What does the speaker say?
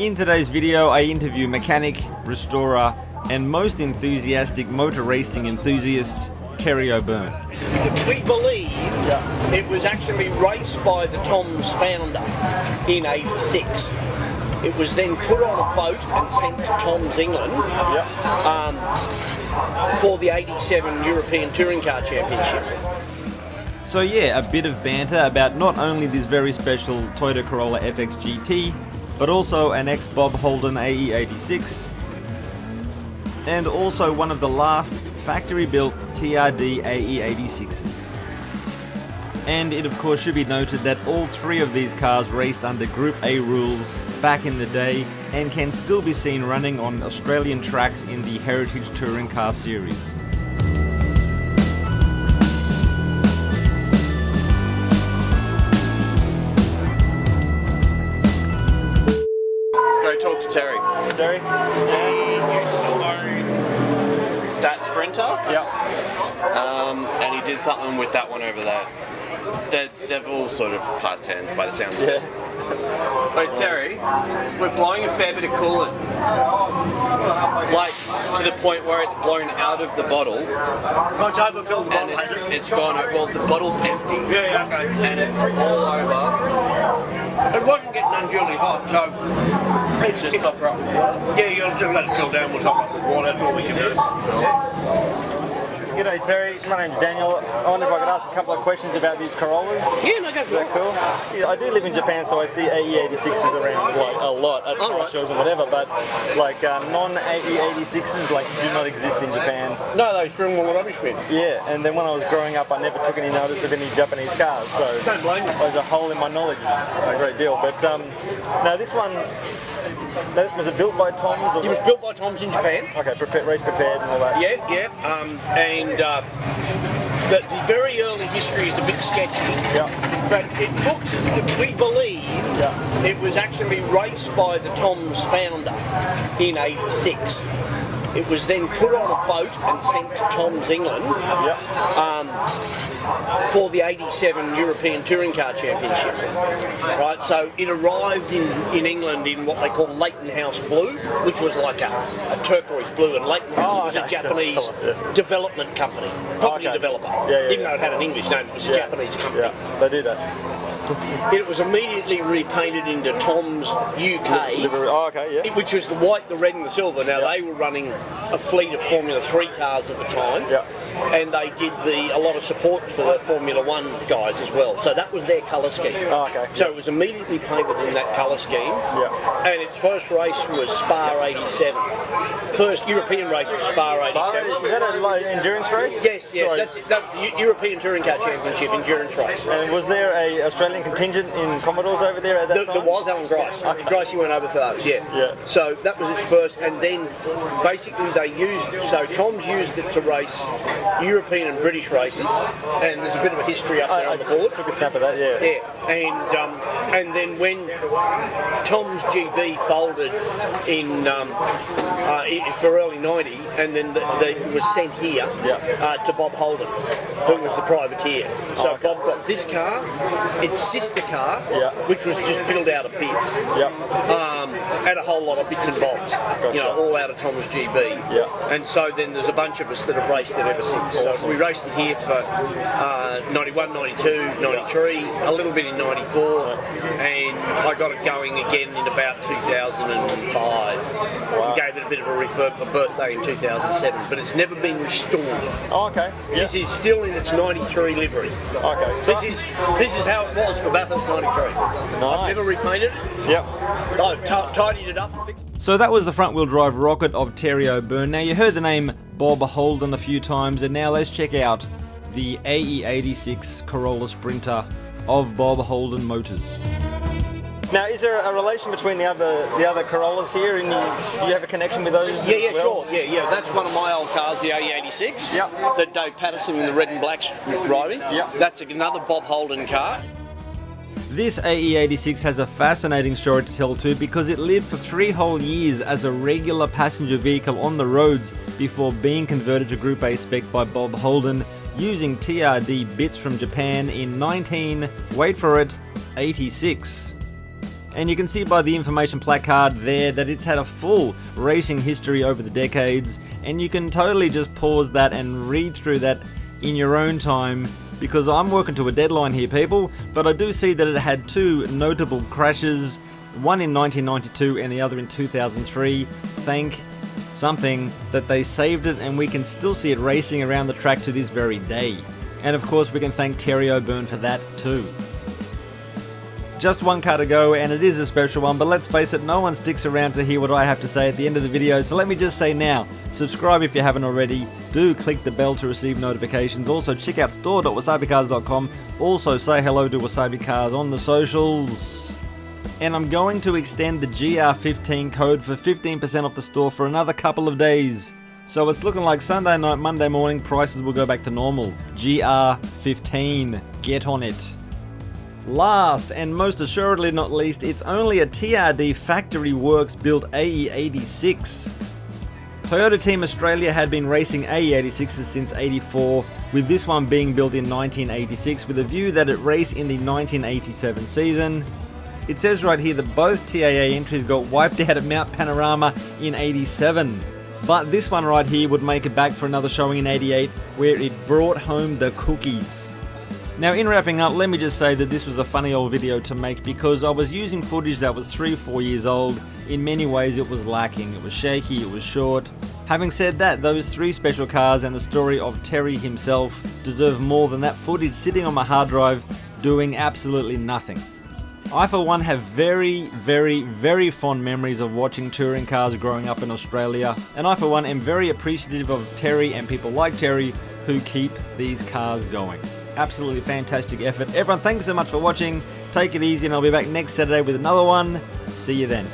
In today's video, I interview mechanic, restorer, and most enthusiastic motor racing enthusiast, Terry O'Byrne. We believe it was actually raced by the TOMS founder in '86. It was then put on a boat and sent to TOMS, England, for the '87 European Touring Car Championship. So yeah, a bit of banter about not only this very special Toyota Corolla FX GT, but also an ex-Bob Holden AE86, and also one of the last factory-built TRD AE86s. And it of course should be noted that all three of these cars raced under Group A rules back in the day and can still be seen running on Australian tracks in the Heritage Touring Car Series. Go talk to Terry. Terry? He used to own that Sprinter. Yep. And he did something with that one over there. They've all sort of passed hands by the sounds of it. But Terry, we're blowing a fair bit of coolant. Like, to the point where it's blown out of the bottle. Oh, it's overfilled the bottle. And it's gone, well, the bottle's empty. Yeah, okay. And it's all over. It wasn't getting unduly hot, so It's just top up with water. yeah, you got to let it cool down. We'll top up with water. That's all we can do. G'day Terry, my name's Daniel. I wonder if I could ask a couple of questions about these Corollas. Yeah, no, go for it. Cool. Yeah, I do live in Japan, so I see AE86s around like a lot at car shows or whatever. But like non-AE86s like do not exist in Japan. No, those string one rubbish bin. Yeah, and then when I was growing up, I never took any notice of any Japanese cars. So Don't blame you. there's a hole in my knowledge, a great deal. But now this one, was it built by TOMS? Or It was built by TOMS in Japan. Okay, race prepared and all that. Yeah. And the very early history is a bit sketchy. Yeah. But it looks, we believe, it was actually raced by the TOMS founder in '86. It was then put on a boat and sent to TOMS, England, for the '87 European Touring Car Championship. Right, so it arrived in England in what they call Leighton House Blue, which was like a turquoise blue, and Leighton House was a Japanese development company, property developer. Even though it had an English name, it was a Japanese company. Yeah, they do that. It was immediately repainted into TOMS UK, which was the white, the red and the silver. Now they were running a fleet of Formula 3 cars at the time, and they did a lot of support for the Formula 1 guys as well. So that was their colour scheme. So it was immediately painted in that colour scheme, and its first race was Spa '87. First European race was Spa '87. Is that an endurance race? Yes, that's the European Touring Car Championship endurance race. And was there a Australian contingent in Commodores over there at that time? There was Alan Grice. Gricey went over for those, So that was its first, and then basically TOMS used it to race European and British races, and there's a bit of a history up there on the board. Took a snap of that, and then when TOMS GB folded for early '90, and then it was sent here to Bob Holden, who was the privateer. So Bob got this car, its sister car, which was just built out of bits, and a whole lot of bits and bobs, all out of TOMS GB. And so then there's a bunch of us that have raced it ever since. So we raced it here for 91, 92, 93, a little bit in 94, and I got it going again in about 2005. And gave it a bit of a birthday in 2007, but it's never been restored. This is still in its 93 livery. So this is how it was for Bathurst '93. I've never repainted it. I've tidied it up and fixed it. So that was the front-wheel drive rocket of Terry O'Byrne. Now you heard the name Bob Holden a few times, and now let's check out the AE86 Corolla Sprinter of Bob Holden Motors. Now, is there a relation between the other Corollas here? And do you have a connection with those? Sure. Yeah. That's one of my old cars, the AE86. That Dave Patterson in the red and black's riding. That's another Bob Holden car. This AE86 has a fascinating story to tell too, because it lived for 3 whole years as a regular passenger vehicle on the roads before being converted to Group A spec by Bob Holden using TRD bits from Japan in 86. And you can see by the information placard there that it's had a full racing history over the decades, and you can totally just pause that and read through that in your own time, because I'm working to a deadline here, people. But I do see that it had 2 notable crashes, one in 1992 and the other in 2003. Thank something that they saved it, and we can still see it racing around the track to this very day. And of course we can thank Terry O'Byrne for that too. Just one car to go, and it is a special one, but let's face it, no one sticks around to hear what I have to say at the end of the video, so let me just say now, subscribe if you haven't already, do click the bell to receive notifications, also check out store.wasabicars.com, also say hello to WasabiCars on the socials. And I'm going to extend the GR15 code for 15% off the store for another couple of days. So it's looking like Sunday night, Monday morning, prices will go back to normal. GR15, get on it. Last and most assuredly not least, it's only a TRD factory works built AE86. Toyota Team Australia had been racing AE86s since '84, with this one being built in 1986 with a view that it race in the 1987 season. It says right here that both TAA entries got wiped out at Mount Panorama in '87. But this one right here would make it back for another showing in '88, where it brought home the cookies. Now, in wrapping up, let me just say that this was a funny old video to make because I was using footage that was 3-4 years old. In many ways it was lacking, it was shaky, it was short. Having said that, those 3 special cars and the story of Terry himself deserve more than that footage sitting on my hard drive doing absolutely nothing. I for one have very, very, very fond memories of watching touring cars growing up in Australia, and I for one am very appreciative of Terry and people like Terry who keep these cars going. Absolutely fantastic effort. Everyone, thanks so much for watching. Take it easy, and I'll be back next Saturday with another one. See you then.